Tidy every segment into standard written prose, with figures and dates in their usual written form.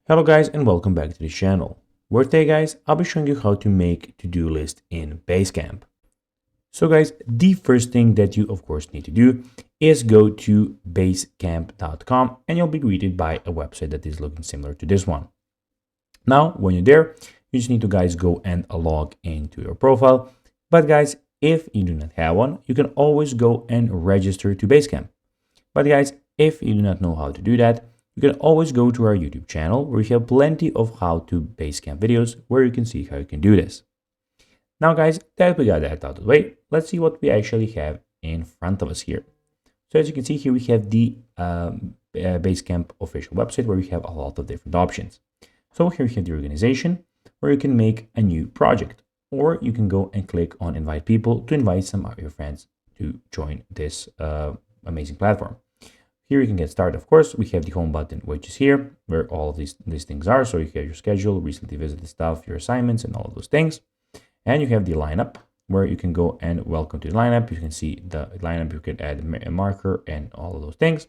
Hello guys and welcome back to the channel, where today guys I'll be showing you how to make to-do list in Basecamp. So guys, the first thing that you of course need to do is go to basecamp.com and you'll be greeted by a website that is looking similar to this one. Now when you're there, you just need to guys go and log into your profile. But guys, if you do not have one, you can always go and register to Basecamp. But guys, if you do not know how to do that, you can always go to our YouTube channel where we have plenty of how to Basecamp videos where you can see how you can do this. Now guys, that we got that out of the way, let's see what we actually have in front of us here. So as you can see here, we have the Basecamp official website where we have a lot of different options. So here we have the organization where you can make a new project, or you can go and click on invite people to invite some of your friends to join this amazing platform. Here you can get started. Of course, we have the home button, which is here where all of these things are. So you have your schedule, recently visited stuff, your assignments, and all of those things. And you have the lineup where you can go and welcome to the lineup. You can see the lineup. You can add a marker and all of those things.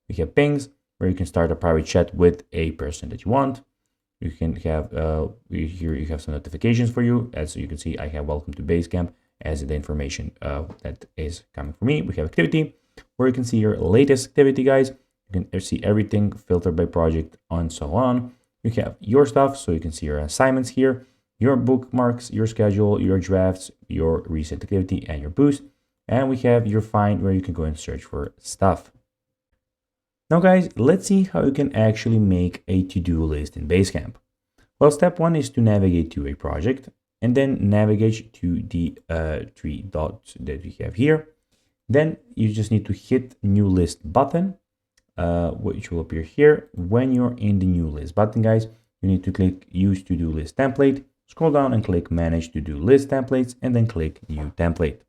We have pings where you can start a private chat with a person that you want. You can have here you have some notifications for you. As you can see, I have welcome to Basecamp as the information that is coming for me. We have activity, where you can see your latest activity, guys. You can see everything filtered by project and so on. You have your stuff, so you can see your assignments here, your bookmarks, your schedule, your drafts, your recent activity, and your boost. And we have your find, where you can go and search for stuff. Now, guys, let's see how you can actually make a to-do list in Basecamp. Well, step one is to navigate to a project and then navigate to the three dots that we have here. Then you just need to hit new list button, which will appear here. When you're in the new list button, guys, you need to click use to-do list template, scroll down and click manage to-do list templates, and then click new template.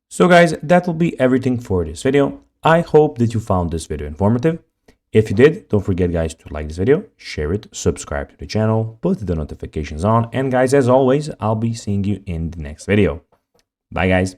So guys, that will be everything for this video. I hope that you found this video informative. If you did, don't forget guys to like this video, share it, subscribe to the channel, put the notifications on, and guys, as always, I'll be seeing you in the next video. Bye guys.